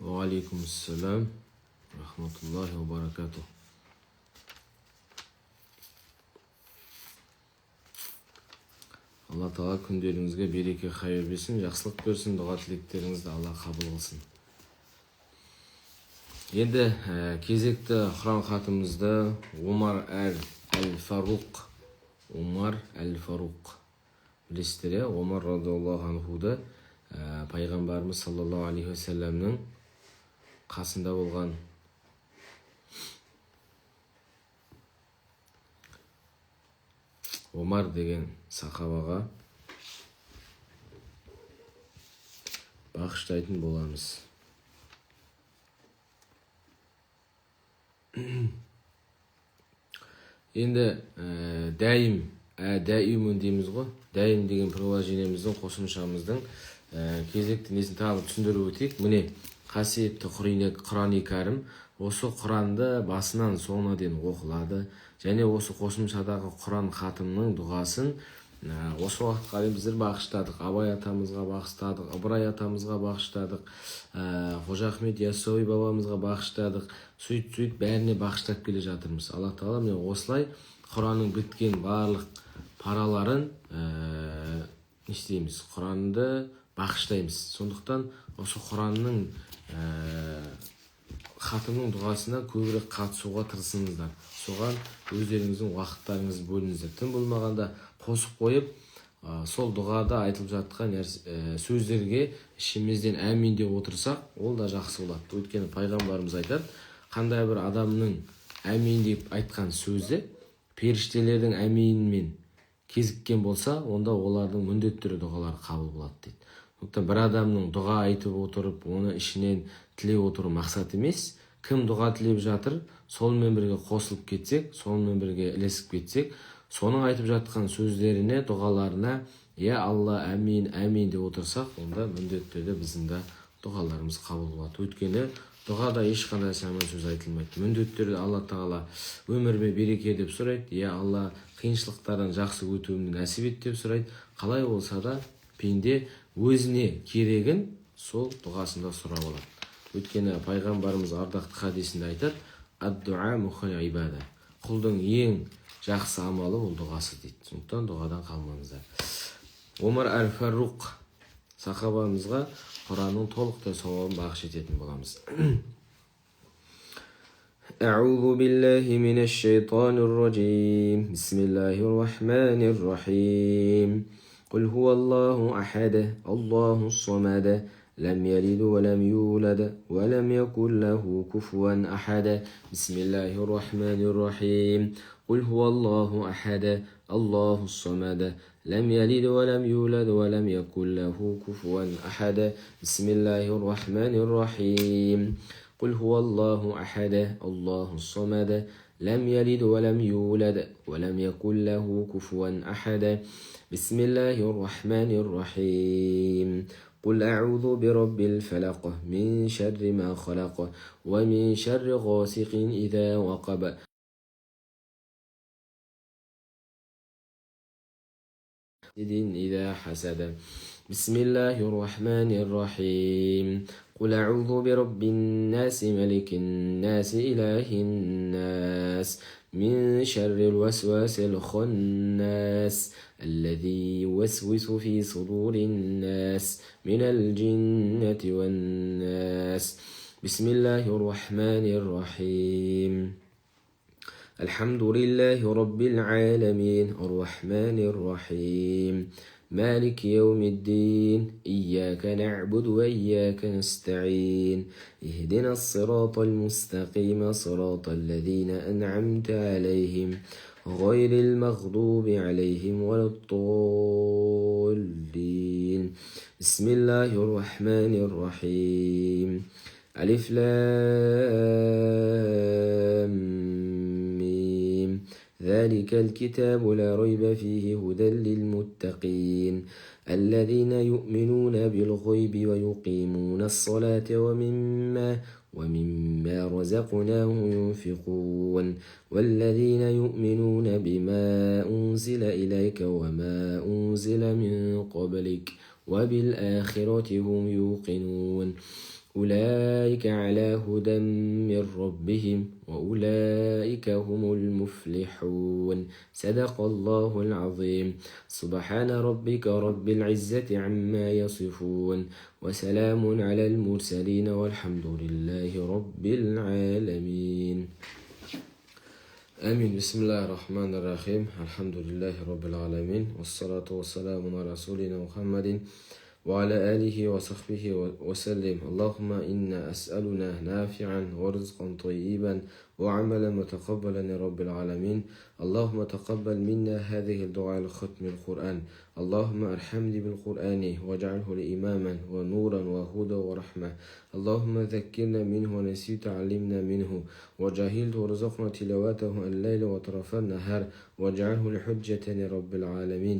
وعليكم السلام ورحمة الله وبركاته. Алла Тағала күндеріңізге береке хайыр берсін, жақсылық берсін, дұға тілектеріңізді Алла қабыл қылсын. Енді кезекті Құран хатымызды Омар әл-Фаруқ, білесіздер, Омар радиаллаху анхуды пайғамбарымыз саллаллаху алейхи уассаламның қасында болған Омар деген сахабаға бағыштайтын боламыз. Енді дәйімін дейміз ғой. Дәйім деген приложениеміздің, қосымшамыздың кезекті несін тағы түсіндіріп өтейік. Міне қасиетті Құран-ы Кәрім осы Құранды басынан соңына дейін оқылады. Және осы қосымшадағы Құран хатымның дұғасын осы уақытқа дейін біздер бағыштадық. Абай атамызға бағыштадық, Ыбырай атамызға бағыштадық, Қожа Ахмет Яссауи бабамызға бағыштадық. Сөйт бәріне бағыштап келе жатырмыз. Алла Тағала міне осылай Құранның біткен барлық параларын не істейміз? Құранды бағыштаймыз. Сондықтан осы Құранның хатымның дұғасына көбірек қатысуға тырысыңыздар. Соған өздеріңіздің уақыттарыңызды бөліңіздер. Тым болмағанда қосып қойып, сол дұғада айтылып жатқан сөздерге ішімізден әмин деп отырсақ, ол да жақсы болады. Өйткені пайғамбарымыз айтады, қандай бір адамның әмин деп айтқан сөзі періштелердің әминмен кезіккен болса, онда олардың міндетті түрде дұғалары қабыл болады дейді. Сондықтан бір адамның дұға айтып отырып, оны ішінен тілеп отыру мақсат емес. Кім дұға тілеп жатыр, сонымен бірге қосылып кетсек, сонымен бірге ілесіп кетсек, соның айтып жатқан сөздеріне, дұғаларына я Алла әмин, әмин деп отырсақ, онда міндетті түрде біздің де дұғаларымыз қабыл болады. Өйткені дұғада ешқандай жаман сөз айтылмайды. Міндетті түрде Алла Тағала өміріме береке деп сұрайды, я Алла қиыншылықтардан жақсы өтуімді нәсіп ет деп сұрайды. Қалай болса да пенде өзіне керегін сол дұғасында сұрап алады. Өйткені пайғамбарымыз ардақты хадисінде айтады, ад-дуа мухал ибада. Құлдың ең жақсы амалы ол дұғасы дейді. Сондықтан дұғадан қалмаңыздар. Омар әл-Фаруқ сахабамызға Құранның толықтай сауабын бағыш ететін боламыз. أعوذ بالله من الشيطان الرجيم بسم الله الرحمن الرحيم قل هو الله أحد الله الصمد لم يلد ولم يولد ولم يكن له كفوا أحد بسم الله الرحمن الرحيم قل هو الله أحد الله الصمد لم يلد ولم يولد ولم يكن له كفوا أحد بسم الله الرحمن الرحيم قل هو الله أحد الله الصمد لم يلد ولم يولد ولم يكن له كفوا أحد بسم الله الرحمن الرحيم قل أعوذ برب الفلق من شر ما خلق ومن شر غاسق إذا وقب إذا حسد بسم الله الرحمن الرحيم قل أعوذ برب الناس ملك الناس إله الناس من شر الوسواس الخناس الذي يوسوس في صدور الناس من الجنة والناس بسم الله الرحمن الرحيم الحمد لله رب العالمين الرحمن الرحيم مالك يوم الدين إياك نعبد وإياك نستعين اهدنا الصراط المستقيم صراط الذين أنعمت عليهم غير المغضوب عليهم ولا الضالين بسم الله الرحمن الرحيم ألف لام ذلك الكتاب لا ريب فيه هدى للمتقين الذين يؤمنون بالغيب ويقيمون الصلاة ومما رزقناهم ينفقون والذين يؤمنون بما أنزل إليك وما أنزل من قبلك وبالآخرة هم يوقنون أولئك على هدى من ربهم وأولئك هم المفلحون صدق الله العظيم سبحان ربك رب العزة عما يصفون وسلام على المرسلين والحمد لله رب العالمين آمين بسم الله الرحمن الرحيم الحمد لله رب العالمين والصلاة والسلام على رسولنا محمد وعلى آله وصحبه وسلم اللهم إنا أسألنا نافعا ورزقا طيبا وعملا متقبلا يا رب العالمين اللهم تقبل منا هذه الدعاء لختم القرآن اللهم ارحمني بالقرآن واجعله لي إماما ونورا وهدى ورحمة اللهم ذكرنا منه ونسيت علمنا منه وجهلت ورزقنا تلاوته الليل وطرف النهار واجعله لحجة يا رب العالمين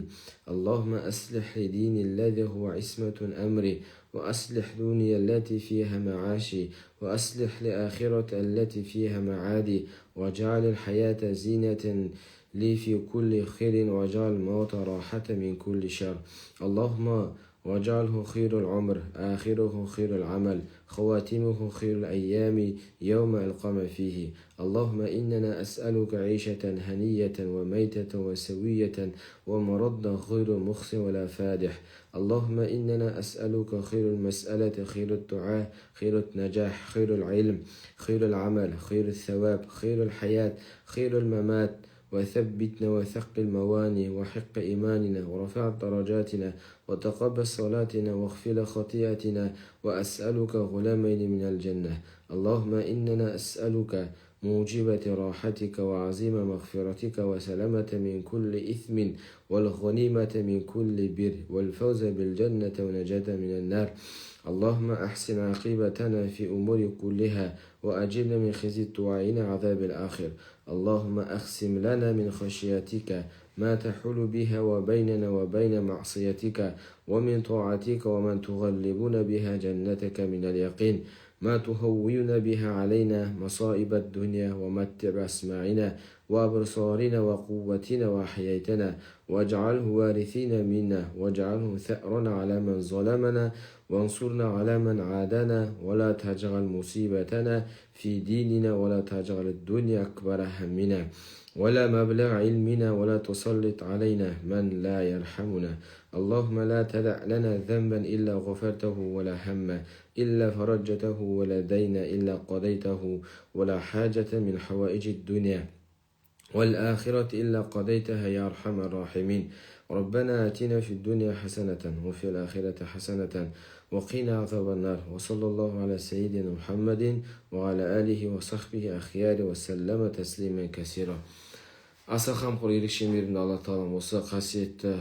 اللهم أصلح لديني الذي هو عصمة أمري وأصلح دنيا التي فيها معاشي وأصلح لآخرة التي فيها معادي واجعل الحياة زينة لي في كل خير واجعل الموت راحة من كل شر اللهم واجعله خير العمر آخره خير العمل خواتمه خير الأيام يوم القم فيه اللهم إننا أسألك عيشة هنية وميتة وسوية ومرضا غير مخس ولا فادح اللهم إننا أسألك خير المسألة خير الدعاء خير النجاح خير العلم خير العمل خير الثواب خير الحياة خير الممات وثبتنا وثقل مواني وحق إيماننا ورفع درجاتنا وتقبل صلاتنا واغفر خطيئتنا وأسألك غلامين من الجنة اللهم إننا أسألك موجبة راحتك وعظيم مغفرتك وسلامة من كل إثم والغنيمة من كل بر والفوز بالجنة ونجاة من النار اللهم أحسن عاقبتنا في أمور كلها وأجرنا من خزي الدعاء عذاب الآخر اللهم أقسم لنا من خشيتك ما تحول بها وبيننا وبين معصيتك ومن طاعتك ومن تغلبنا بها جنتك من اليقين ما تهون بها علينا مصائب الدنيا ومتع بأسماعنا وأبصارنا وقوتنا وأحييتنا واجعله وارثين منا واجعله ثأرنا على من ظلمنا وانصرنا على من عادنا ولا تجعل مصيبتنا في ديننا ولا تجعل الدنيا أكبر همنا ولا مبلغ علمنا ولا تسلط علينا من لا يرحمنا اللهم لا تدع لنا ذنبا إلا غفرته ولا هم إلا فرجته ولا دين إلا قضيته ولا حاجة من حوائج الدنيا والآخرة إلا قضيتها يا أرحم الراحمين ربنا آتنا في الدنيا حسنة وفي الآخرة حسنة وقنا عذاب النار وصلى الله على سيدنا محمد وعلى آله وصحبه أخيار وسلم تسليما كثيرا аса қамқор ерекше мейірімді алла тағалам осы қасиетті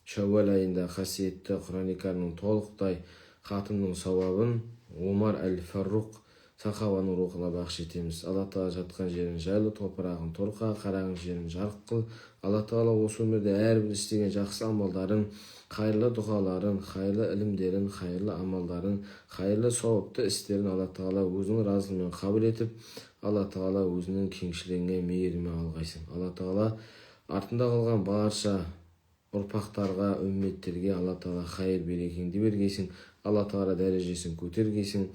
шәуәл айында қасиетті құран кәрімнің толықтай хатымның сауабын Омар әл-Фаруқ сахабаның рухына бақш етеміз. Алла тағала жатқан жерін жайлы, топырағын торқа, қараған жерін жарық қыл. Алла тағала осы өмірде әрбір істеген жақсы амалдарын, қайырлы дұғаларын, қайырлы ілімдерін, қайырлы амалдарын, қайырлы сауапты істерін Алла тағала өзінің разылығымен қабыл етіп, Алла тағала өзінің кеңшілігіне, мейіріміне алғайсын. Алла тағала артында қалған барша ұрпақтарға, үмметтерге Алла тағала хайыр берекеңді бергейсін. Алла тағала дәрежесін көтергейсін.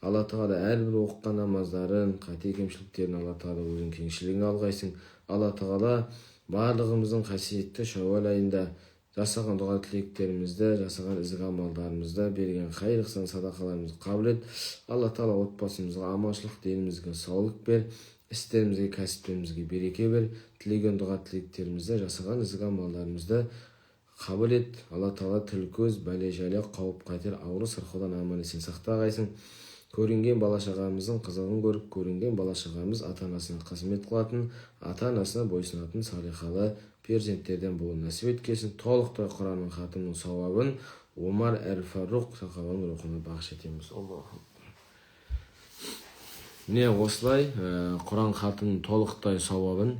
Алла тағала әрбір оқыған намаздарын, қате кемшіліктерін Алла тағала өзінің кеңшілігіне алғайсын. Алла тағала барлығымыздың қасиетті шәуәл айында жасаған дұға тілектерімізді, жасаған ізгі амалдарымызды, берген қайыр ықсан садақаларымызды қабыл ет. Алла тағала отбасымызға аманшылық, денімізге саулық бер, істерімізге, кәсіптерімізге береке бер. Тілеген дұға тілектерімізді, жасаған ізгі амалдарымызды қабыл ет. Алла тағала тіл көз, бәле жәле, қауіп қатер, ауру сырқаудан аман есен сақтағайсың. Көрінген бала-шағамыздың қызығын көріп, көрінген бала-шағамыз ата-анасына қызмет қылатын, ата-анасына бойсынатын салихалы перзенттерден болуын нәсіп еткесін. Толықтай Құранның хатымның сауабын Омар әл-Фаруқ сахабаның рухына бағыш етеміз. Міне осылай Құран хатымның толықтай сауабын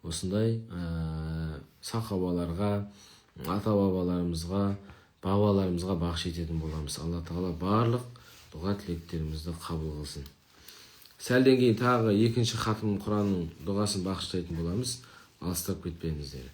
осындай сахабаларға, ата бабаларымызға, бабаларымызға бағыш ететін боламыз. Алла тағала барлық дұға тілектерімізді қабыл қылсын. Сәлден кейін тағы екінші хатым Құранның дұғасын бағыштайтын боламыз. Алыстырып кетпеңіздер.